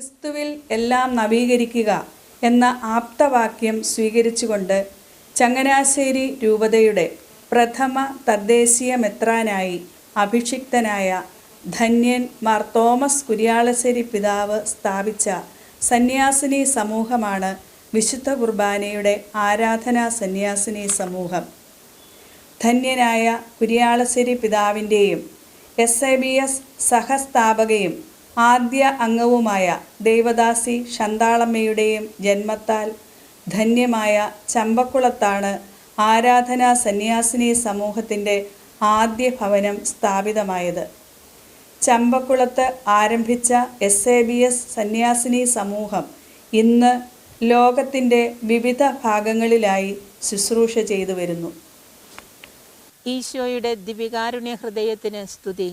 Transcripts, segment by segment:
ക്രിസ്തുവിൽ എല്ലാം നവീകരിക്കുക എന്ന ആപ്തവാക്യം സ്വീകരിച്ചുകൊണ്ട് ചങ്ങനാശ്ശേരി രൂപതയുടെ പ്രഥമ തദ്ദേശീയ മെത്രാനായി അഭിഷിക്തനായ ധന്യൻ മാർ തോമസ് കുര്യാളശ്ശേരി പിതാവ് സ്ഥാപിച്ച സന്യാസിനി സമൂഹമാണ് വിശുദ്ധ കുർബാനയുടെ ആരാധനാ സന്യാസിനി സമൂഹം. ധന്യനായ കുര്യാളശ്ശേരി പിതാവിൻ്റെയും SABS സഹസ്ഥാപകയും ആദ്യ അംഗവുമായ ദേവദാസി ശന്താളമ്മയുടെയും ജന്മത്താൽ ധന്യമായ ചമ്പക്കുളത്താണ് ആരാധനാ സന്യാസിനി സമൂഹത്തിൻ്റെ ആദ്യ ഭവനം സ്ഥാപിതമായത്. ചമ്പക്കുളത്ത് ആരംഭിച്ച SABS സന്യാസിനി സമൂഹം ഇന്ന് ലോകത്തിൻ്റെ വിവിധ ഭാഗങ്ങളിലായി ശുശ്രൂഷ ചെയ്തു വരുന്നു. ഈശോയുടെ ദിവ്യകാരുണ്യ ഹൃദയത്തിന് സ്തുതി.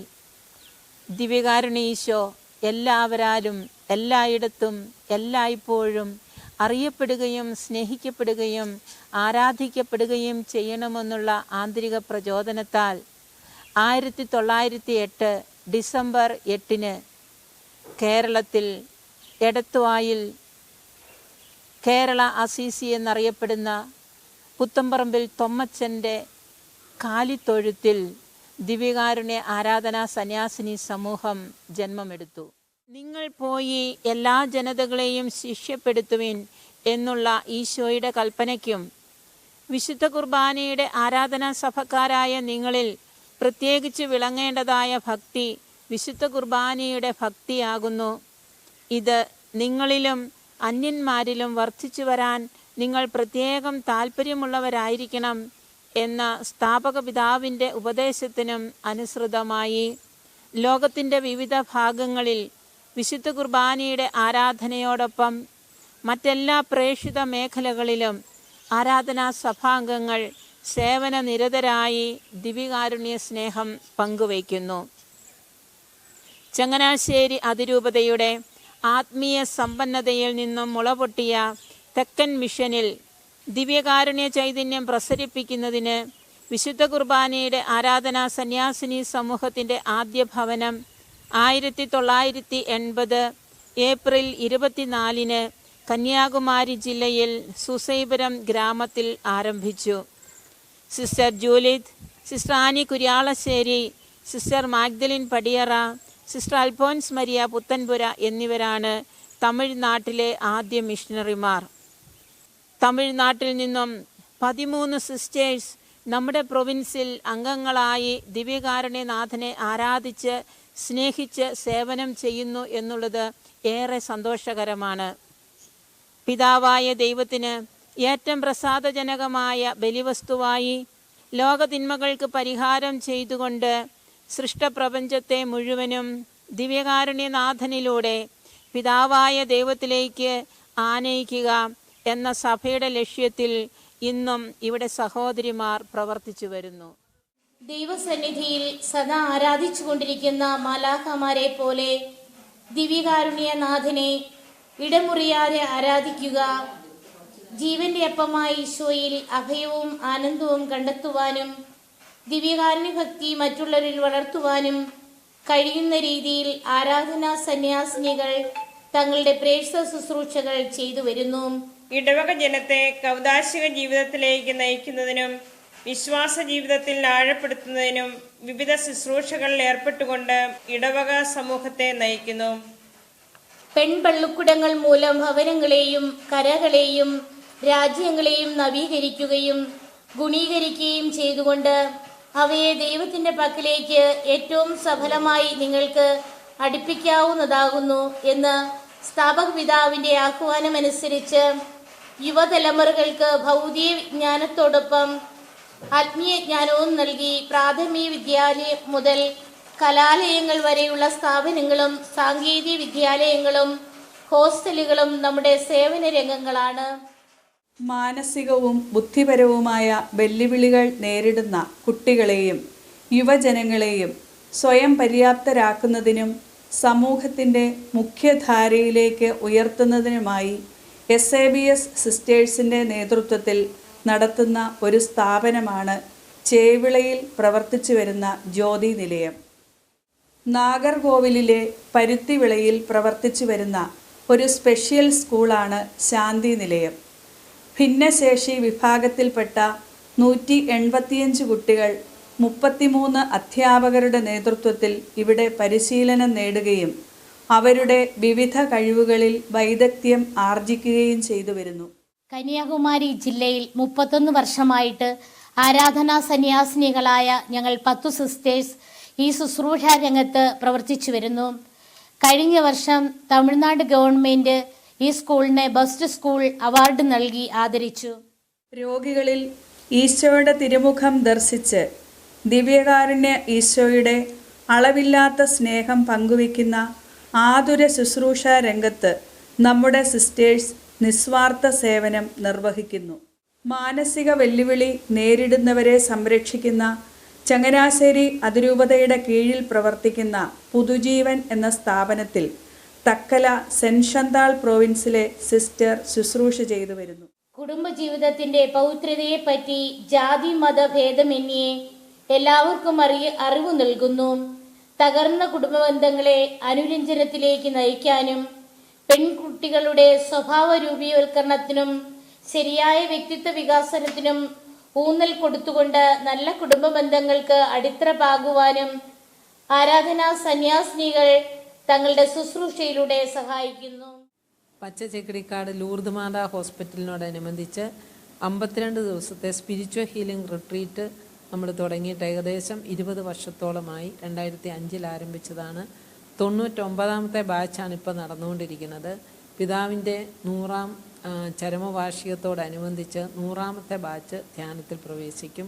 ദിവ്യകാരുണ്യ ഈശോ എല്ലാവരാലും എല്ലായിടത്തും എല്ലായ്പ്പോഴും അറിയപ്പെടുകയും സ്നേഹിക്കപ്പെടുകയും ആരാധിക്കപ്പെടുകയും ചെയ്യണമെന്നുള്ള ആന്തരിക പ്രചോദനത്താൽ 1908 ഡിസംബർ 8 കേരളത്തിൽ എടത്തുവായിൽ കേരള അസീസി എന്നറിയപ്പെടുന്ന പുത്തമ്പറമ്പിൽ തൊമ്മച്ചൻ്റെ കാലിത്തൊഴുത്തിൽ ദിവ്യകാരുണ്യ ആരാധനാ സന്യാസിനി സമൂഹം ജന്മമെടുത്തു. നിങ്ങൾ പോയി എല്ലാ ജനതകളെയും ശിഷ്യപ്പെടുത്തുവിൻ എന്നുള്ള ഈശോയുടെ കൽപ്പനയ്ക്കും വിശുദ്ധ കുർബാനയുടെ ആരാധനാ സഭക്കാരായ നിങ്ങളിൽ പ്രത്യേകിച്ച് വിളങ്ങേണ്ടതായ ഭക്തി വിശുദ്ധ കുർബാനയുടെ ഭക്തിയാകുന്നു. ഇത് നിങ്ങളിലും അന്യന്മാരിലും വർദ്ധിച്ചു വരാൻ നിങ്ങൾ പ്രത്യേകം താല്പര്യമുള്ളവരായിരിക്കണം എന്ന സ്ഥാപക പിതാവിൻ്റെ ഉപദേശത്തിനും അനുസൃതമായി ലോകത്തിൻ്റെ വിവിധ ഭാഗങ്ങളിൽ വിശുദ്ധ കുർബാനയുടെ ആരാധനയോടൊപ്പം മറ്റെല്ലാ പ്രേക്ഷിത മേഖലകളിലും ആരാധനാ സഭാംഗങ്ങൾ സേവന നിരതരായി ദിവ്യകാരുണ്യ സ്നേഹം പങ്കുവയ്ക്കുന്നു. ചങ്ങനാശ്ശേരി അതിരൂപതയുടെ ആത്മീയ സമ്പന്നതയിൽ നിന്നും മുളപൊട്ടിയ തെക്കൻ മിഷനിൽ ദിവ്യകാരുണ്യ ചൈതന്യം പ്രസരിപ്പിക്കുന്നതിന് വിശുദ്ധ കുർബാനയുടെ ആരാധനാ സന്യാസിനി സമൂഹത്തിൻ്റെ ആദ്യ ഭവനം 1980 ഏപ്രിൽ 24 കന്യാകുമാരി ജില്ലയിൽ സുസൈപുരം ഗ്രാമത്തിൽ ആരംഭിച്ചു. Sister Julith, sister Annie Kuriyalassery, sister Magdalene Padiyara, sister Alphonse Maria Puthenpura എന്നിവരാണ് തമിഴ്നാട്ടിലെ ആദ്യ മിഷണറിമാർ. തമിഴ്നാട്ടിൽ നിന്നും 13 സിസ്റ്റേഴ്സ് നമ്മുടെ പ്രൊവിൻസിൽ അംഗങ്ങളായി ദിവ്യകാരുണ്യനാഥനെ ആരാധിച്ച് സ്നേഹിച്ച് സേവനം ചെയ്യുന്നു എന്നുള്ളത് ഏറെ സന്തോഷകരമാണ്. പിതാവായ ദൈവത്തിന് ഏറ്റവും പ്രസാദജനകമായ ബലിവസ്തുവായി ലോകതിന്മകൾക്ക് പരിഹാരം ചെയ്തുകൊണ്ട് സൃഷ്ടപ്രപഞ്ചത്തെ മുഴുവനും ദിവ്യകാരുണ്യനാഥനിലൂടെ പിതാവായ ദൈവത്തിലേക്ക് ആനയിക്കുക എന്ന സഭയുടെ ലക്ഷ്യത്തിൽ ഇന്നും ഇവിടെ സഹോദരിമാർ പ്രവർത്തിച്ചു വരുന്നു. ദൈവസന്നിധിയിൽ സദാ ആരാധിച്ചു കൊണ്ടിരിക്കുന്ന മാലാഖമാരെ പോലെ ദിവ്യകാരുണ്യനാഥനെ ഇടമുറിയാതെ ആരാധിക്കുക, ജീവന്റെ അപ്പമായ ഈശോയിൽ അഭയവും ആനന്ദവും കണ്ടെത്തുവാനും ദിവ്യകാരുണ്യ ഭക്തി മറ്റുള്ളവരിൽ വളർത്തുവാനും കഴിയുന്ന രീതിയിൽ ആരാധനാ സന്യാസിനികൾ തങ്ങളുടെ പ്രേക്ഷിത ശുശ്രൂഷകൾ ചെയ്തു വരുന്നു. ഇടവക ജനത്തെ കൗദാശിക ജീവിതത്തിലേക്ക് നയിക്കുന്നതിനും വിശ്വാസ ജീവിതത്തിൽ ആഴപ്പെടുത്തുന്നതിനും വിവിധ ശുശ്രൂഷകളിൽ ഏർപ്പെട്ടുകൊണ്ട് ഇടവക സമൂഹത്തെ നയിക്കുന്നു. പെൺപള്ളിക്കുടങ്ങൾ മൂലം ഭവനങ്ങളെയും കരകളെയും രാജ്യങ്ങളെയും നവീകരിക്കുകയും ഗുണീകരിക്കുകയും ചെയ്തുകൊണ്ട് അവയെ ദൈവത്തിൻ്റെ പക്കലേക്ക് ഏറ്റവും സഫലമായി നിങ്ങൾക്ക് അടുപ്പിക്കാവുന്നതാകുന്നു എന്ന് സ്ഥാപക പിതാവിൻ്റെ ആഹ്വാനമനുസരിച്ച് യുവതലമുറകൾക്ക് ഭൗതിക വിജ്ഞാനത്തോടൊപ്പം ആത്മീയ ജ്ഞാനവും നൽകി പ്രാഥമിക വിദ്യാലയം മുതൽ കലാലയങ്ങൾ വരെയുള്ള സ്ഥാപനങ്ങളും സാങ്കേതിക വിദ്യാലയങ്ങളും ഹോസ്റ്റലുകളും നമ്മുടെ സേവന രംഗങ്ങളാണ്. മാനസികവും ബുദ്ധിപരവുമായ വെല്ലുവിളികൾ നേരിടുന്ന കുട്ടികളെയും യുവജനങ്ങളെയും സ്വയം പര്യാപ്തരാക്കുന്നതിനും സമൂഹത്തിൻ്റെ മുഖ്യധാരയിലേക്ക് ഉയർത്തുന്നതിനുമായി SABS സിസ്റ്റേഴ്സിൻ്റെ നേതൃത്വത്തിൽ നടത്തുന്ന ഒരു സ്ഥാപനമാണ് ചേവിളയിൽ പ്രവർത്തിച്ചു വരുന്ന ജ്യോതി നിലയം. നാഗർകോവിലിലെ പരുത്തിവിളയിൽ പ്രവർത്തിച്ചു വരുന്ന ഒരു സ്പെഷ്യൽ സ്കൂളാണ് ശാന്തി നിലയം. ഭിന്നശേഷി വിഭാഗത്തിൽപ്പെട്ട 185 കുട്ടികൾ 33 അധ്യാപകരുടെ നേതൃത്വത്തിൽ ഇവിടെ പരിശീലനം നേടുകയും അവരുടെ വിവിധ കഴിവുകളിൽ വൈദഗ്ധ്യം ആർജിക്കുകയും ചെയ്തു വരുന്നു. കന്യാകുമാരി ജില്ലയിൽ 31 വർഷമായിട്ട് ആരാധനാ സന്യാസിനികളായ ഞങ്ങൾ 10 സിസ്റ്റേഴ്സ് ഈ ശുശ്രൂഷ രംഗത്ത് പ്രവർത്തിച്ചു വരുന്നു. കഴിഞ്ഞ വർഷം തമിഴ്നാട് ഗവൺമെൻറ് ഈ സ്കൂളിനെ ബെസ്റ്റ് സ്കൂൾ അവാർഡ് നൽകി ആദരിച്ചു. രോഗികളിൽ ഈശോയുടെ തിരുമുഖം ദർശിച്ച് ദിവ്യകാരുണ്യ ഈശോയുടെ അളവില്ലാത്ത സ്നേഹം പങ്കുവയ്ക്കുന്ന ആതുര ശുശ്രൂഷ രംഗത്ത് നമ്മുടെ സിസ്റ്റേഴ്സ് നിസ്വാർത്ഥ സേവനം നിർവഹിക്കുന്നു. മാനസിക വെല്ലുവിളി നേരിടുന്നവരെ സംരക്ഷിക്കുന്ന ചങ്ങനാശ്ശേരി അതിരൂപതയുടെ കീഴിൽ പ്രവർത്തിക്കുന്ന പുതുജീവൻ എന്ന സ്ഥാപനത്തിൽ തക്കല സെന്റ് ഷന്താൾ പ്രോവിൻസിലെ സിസ്റ്റർ ശുശ്രൂഷ ചെയ്തു വരുന്നു. കുടുംബജീവിതത്തിന്റെ പൗത്രതയെപ്പറ്റി ജാതി മത ഭേദമന്യേ എല്ലാവർക്കും അറിവ് നൽകുന്നു. തകർന്ന കുടുംബബന്ധങ്ങളെ അനുരഞ്ജനത്തിലേക്ക് നയിക്കാനും പെൺകുട്ടികളുടെ സ്വഭാവ രൂപീകരണത്തിനും ശരിയായ വ്യക്തിത്വ വികാസനത്തിനും ഊന്നൽ കൊടുത്തുകൊണ്ട് നല്ല കുടുംബ ബന്ധങ്ങൾക്ക് അടിത്തറ പാകുവാനും ആരാധനാ സന്യാസിനികൾ തങ്ങളുടെ ശുശ്രൂഷയിലൂടെ സഹായിക്കുന്നു. പച്ചച്ചെക്കിടിക്കാട് ലൂർദ് മാതാ ഹോസ്പിറ്റലിനോടനുബന്ധിച്ച് 52 ദിവസത്തെ സ്പിരിച്വൽ ഹീലിംഗ് റിട്രീറ്റ് നമ്മൾ തുടങ്ങിയിട്ട് ഏകദേശം 20 വർഷത്തോളമായി. 2005 ആരംഭിച്ചതാണ്. 99ാമത്തെ ബാച്ചാണ് ഇപ്പോൾ നടന്നുകൊണ്ടിരിക്കുന്നത്. പിതാവിൻ്റെ 100ാം ചരമവാർഷികത്തോടനുബന്ധിച്ച് 100ാമത്തെ ബാച്ച് ധ്യാനത്തിൽ പ്രവേശിക്കും.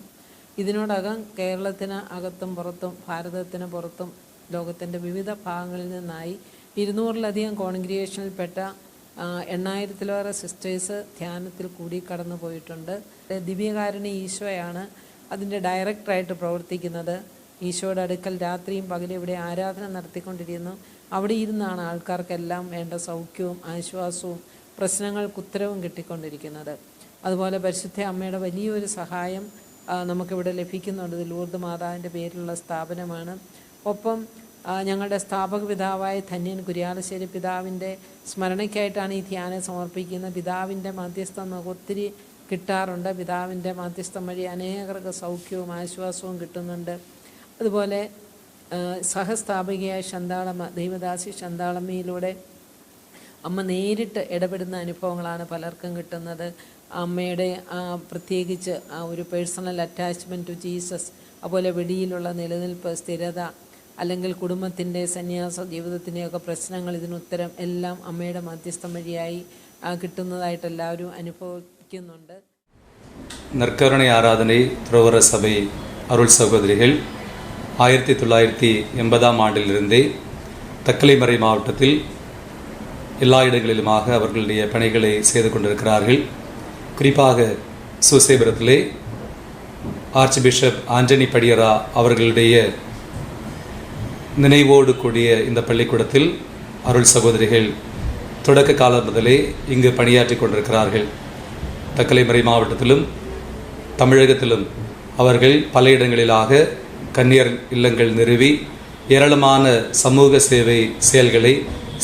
ഇതിനോടകം കേരളത്തിന് അകത്തും പുറത്തും ഭാരതത്തിന് പുറത്തും ലോകത്തിൻ്റെ വിവിധ ഭാഗങ്ങളിൽ നിന്നായി 200-ലധികം കോൺഗ്രിഗേഷനിൽപ്പെട്ട 8000-ലേറെ സിസ്റ്റേഴ്സ് ധ്യാനത്തിൽ കൂടി കടന്നു പോയിട്ടുണ്ട്. ദിവ്യകാരുണ്യ ഈശോയാണ് അതിൻ്റെ ഡയറക്ടറായിട്ട് പ്രവർത്തിക്കുന്നത്. ഈശോയുടെ അടുക്കൽ രാത്രിയും പകലും ഇവിടെ ആരാധന നടത്തിക്കൊണ്ടിരിക്കുന്നു. അവിടെ ഇരുന്നാണ് ആൾക്കാർക്കെല്ലാം വേണ്ട സൗഖ്യവും ആശ്വാസവും പ്രശ്നങ്ങൾക്ക് ഉത്തരവും കിട്ടിക്കൊണ്ടിരിക്കുന്നത്. അതുപോലെ പരിശുദ്ധ അമ്മയുടെ വലിയൊരു സഹായം നമുക്കിവിടെ ലഭിക്കുന്നുണ്ട്. ഇത് ലൂർദ് മാതാവിൻ്റെ പേരിലുള്ള സ്ഥാപനമാണ്. ഒപ്പം ഞങ്ങളുടെ സ്ഥാപക പിതാവായ ധന്യൻ കുര്യാലശ്ശേരി പിതാവിൻ്റെ സ്മരണയ്ക്കായിട്ടാണ് ഈ ധ്യാനം സമർപ്പിക്കുന്നത്. പിതാവിൻ്റെ മധ്യസ്ഥം നമുക്ക് ഒത്തിരി കിട്ടാറുണ്ട്. പിതാവിൻ്റെ മധ്യസ്ഥം വഴി അനേകർക്ക് സൗഖ്യവും ആശ്വാസവും കിട്ടുന്നുണ്ട്. അതുപോലെ സഹസ്ഥാപികയായ ശന്താളമ്മ, ദൈവദാസി ശന്താളമ്മയിലൂടെ അമ്മ നേരിട്ട് ഇടപെടുന്ന അനുഭവങ്ങളാണ് പലർക്കും കിട്ടുന്നത്. അമ്മയുടെ പ്രത്യേകിച്ച് ഒരു പേഴ്സണൽ അറ്റാച്ച്മെൻറ്റ് ടു ജീസസ്, അതുപോലെ വെടിയിലുള്ള നിലനിൽപ്പ്, സ്ഥിരത, അല്ലെങ്കിൽ കുടുംബത്തിൻ്റെ സന്യാസ ജീവിതത്തിൻ്റെയൊക്കെ പ്രശ്നങ്ങൾ, ഇതിനുത്തരം എല്ലാം അമ്മയുടെ മധ്യസ്ഥം വഴിയായി കിട്ടുന്നതായിട്ട് എല്ലാവരും അനുഭവിക്കുന്നുണ്ട്. நற்கருணை ஆராதனை துறவற சபை அருள் சகோதரிகள் 1980ஆம் ஆண்டிலிருந்தே தக்கலைமறை மாவட்டத்தில் எல்லா இடங்களிலுமாக அவர்களுடைய பணிகளை செய்து கொண்டிருக்கிறார்கள். குறிப்பாக சூசேபுரத்திலே ஆர்ச் பிஷப் ஆண்டனி படியரா அவர்களுடைய நினைவோடு கூடிய இந்த பள்ளிக்கூடத்தில் அருள் சகோதரிகள் தொடக்க காலம் முதலே இங்கு பணியாற்றி கொண்டிருக்கிறார்கள். தக்கலைமறை மாவட்டத்திலும் தமிழகத்திலும் அவர்கள் பல இடங்களிலாக கன்னியர் இல்லங்கள் நிறுவி ஏராளமான சமூக சேவை செயல்களை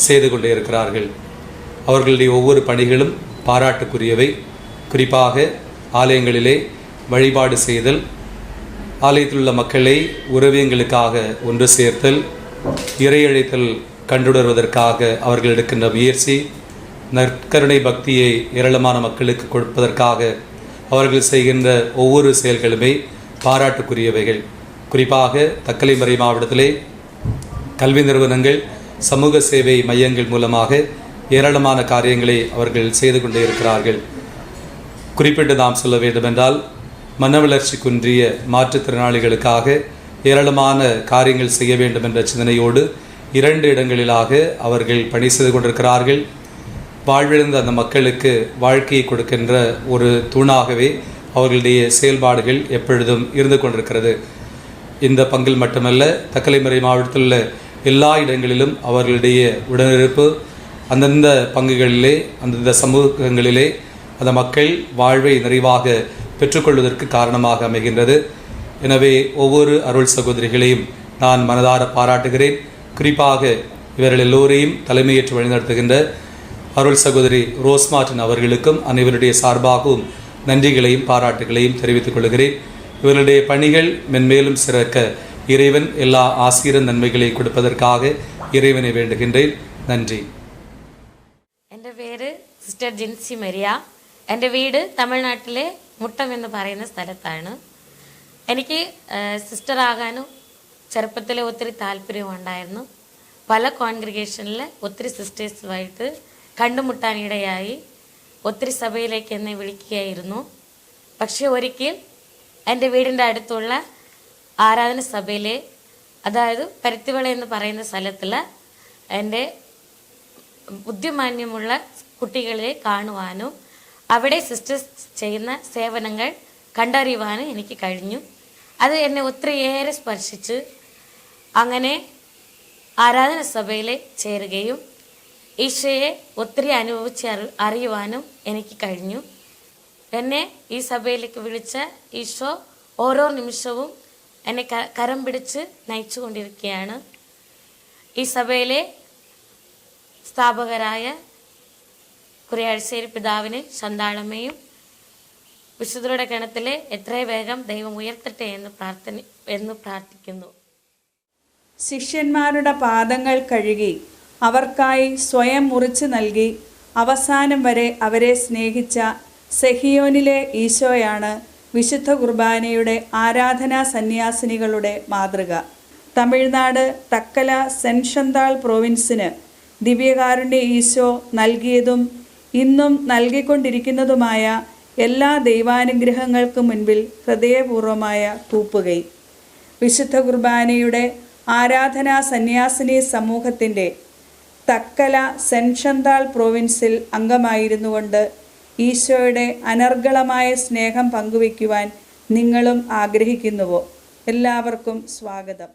செய்து கொண்டே இருக்கிறார்கள். அவர்களுடைய ஒவ்வொரு பணிகளும் பாராட்டுக்குரியவை. குறிப்பாக ஆலயங்களிலே வழிபாடு செய்தல், ஆலயத்தில் உள்ள மக்களை உறவியங்களுக்காக ஒன்று சேர்த்தல், இறையழைத்தல் கண்டுணர்வதற்காக அவர்கள் எடுக்கின்ற முயற்சி, நற்கருணை பக்தியை ஏராளமான மக்களுக்கு கொடுப்பதற்காக அவர்கள் செய்கின்ற ஒவ்வொரு செயல்களுமே பாராட்டுக்குரியவைகள். குறிப்பாக தக்கலைமறை மாவட்டத்திலே கல்வி நிறுவனங்கள், சமூக சேவை மையங்கள் மூலமாக ஏராளமான காரியங்களை அவர்கள் செய்து கொண்டே இருக்கிறார்கள். குறிப்பிட்டு நாம் சொல்ல வேண்டுமென்றால், மனவளர்ச்சி குன்றிய மாற்றுத்திறனாளிகளுக்காக ஏராளமான காரியங்கள் செய்ய வேண்டும் என்ற சிந்தனையோடு 2 இடங்களிலாக அவர்கள் பணி செய்து கொண்டிருக்கிறார்கள். வாழ்விழந்த அந்த மக்களுக்கு வாழ்க்கையை கொடுக்கின்ற ஒரு தூணாகவே அவர்களுடைய செயல்பாடுகள் எப்பொழுதும் இருந்து கொண்டிருக்கிறது. இந்த பங்கில் மட்டுமல்ல, தக்கலைமறை மாவட்டத்தில் உள்ள எல்லா இடங்களிலும் அவர்களுடைய உடனிருப்பு அந்தந்த பங்குகளிலே, அந்தந்த சமூகங்களிலே அந்த மக்கள் வாழ்வை நிறைவாக பெற்றுக்கொள்வதற்கு காரணமாக அமைகின்றது. எனவே ஒவ்வொரு அருள் சகோதரிகளையும் நான் மனதார பாராட்டுகிறேன். குறிப்பாக இவர்கள் எல்லோரையும் தலைமையேற்று வழிநடத்துகின்ற அருள் சகோதரி ரோஸ் மார்டின் அவர்களுக்கும் அனைவருடைய சார்பாகவும் நன்றிகளையும் பாராட்டுகளையும் தெரிவித்துக் கொள்கிறேன். இவருடைய பணிகள் மென்மேலும் சிறக்க இறைவன் எல்லா ஆசீர்வாத நன்மைகளை கொடுப்பதற்காக இறைவனை வேண்டுகின்றேன். നന്ദി. എൻ്റെ പേര് സിസ്റ്റർ ജിൻസി മരിയ. എൻ്റെ വീട് തമിഴ്നാട്ടിലെ മുട്ടം എന്ന് പറയുന്ന സ്ഥലത്താണ്. എനിക്ക് സിസ്റ്ററാകാനും ചെറുപ്പത്തിൽ ഒത്തിരി താല്പര്യമുണ്ടായിരുന്നു. പല കോൺഗ്രിഗേഷനിൽ ഒത്തിരി സിസ്റ്റേഴ്സുമായിട്ട് കണ്ടുമുട്ടാനിടയായി. ഒത്തിരി സഭയിലേക്ക് എന്നെ വിളിക്കുകയായിരുന്നു. പക്ഷേ ഒരിക്കൽ എൻ്റെ വീടിൻ്റെ അടുത്തുള്ള ആരാധന സഭയിലെ, അതായത് പരുത്തിവള എന്ന് പറയുന്ന സ്ഥലത്തിൽ എൻ്റെ ബുദ്ധിമാന്യമുള്ള കുട്ടികളെ കാണുവാനും അവിടെ സിസ്റ്റേഴ്സ് ചെയ്യുന്ന സേവനങ്ങൾ കണ്ടറിയുവാനും എനിക്ക് കഴിഞ്ഞു. അത് എന്നെ ഒത്തിരിയേറെ സ്പർശിച്ച് അങ്ങനെ ആരാധന സഭയിൽ ചേരുകയും ഈശോയെ ഒത്തിരി അനുഭവിച്ച് അറിയുവാനും എനിക്ക് കഴിഞ്ഞു. എന്നെ ഈ സഭയിലേക്ക് വിളിച്ച ഈശോ ഓരോ നിമിഷവും എന്നെ കരം പിടിച്ച് നയിച്ചു കൊണ്ടിരിക്കുകയാണ്. ഈ സഭയിലെ സ്ഥാപകരായ കുരിയാഴ്ചേരി പിതാവിന്, ശന്താളമ്മയും വിശുദ്ധരുടെ ഗണത്തിലെ എത്രയും വേഗം ദൈവം ഉയർത്തട്ടെ എന്ന് പ്രാർത്ഥിക്കുന്നു. ശിഷ്യന്മാരുടെ പാദങ്ങൾ കഴുകി അവർക്കായി സ്വയം മുറിച്ച് നൽകി അവസാനം വരെ അവരെ സ്നേഹിച്ച സെഹിയോനിലെ ഈശോയാണ് വിശുദ്ധ കുർബാനയുടെ ആരാധനാ സന്യാസിനികളുടെ മാതൃക. തമിഴ്നാട് തക്കല സെൻറ്റ് ഷന്താൾ പ്രോവിൻസിന് ദിവ്യകാരുണ്യ ഈശോ നൽകിയതും ഇന്നും നൽകിക്കൊണ്ടിരിക്കുന്നതുമായ എല്ലാ ദൈവാനുഗ്രഹങ്ങൾക്കും മുൻപിൽ ഹൃദയപൂർവമായ കൂപ്പുകൈ. വിശുദ്ധ കുർബാനയുടെ ആരാധനാ സന്യാസിനി സമൂഹത്തിൻ്റെ തക്കല സെൻറ്റ് ഷന്താൾ പ്രോവിൻസിൽ അംഗമായിരുന്നുകൊണ്ട് ഈശോയുടെ അനർഗളമായ സ്നേഹം പങ്കുവയ്ക്കുവാൻ നിങ്ങളും ആഗ്രഹിക്കുന്നുവോ? എല്ലാവർക്കും സ്വാഗതം.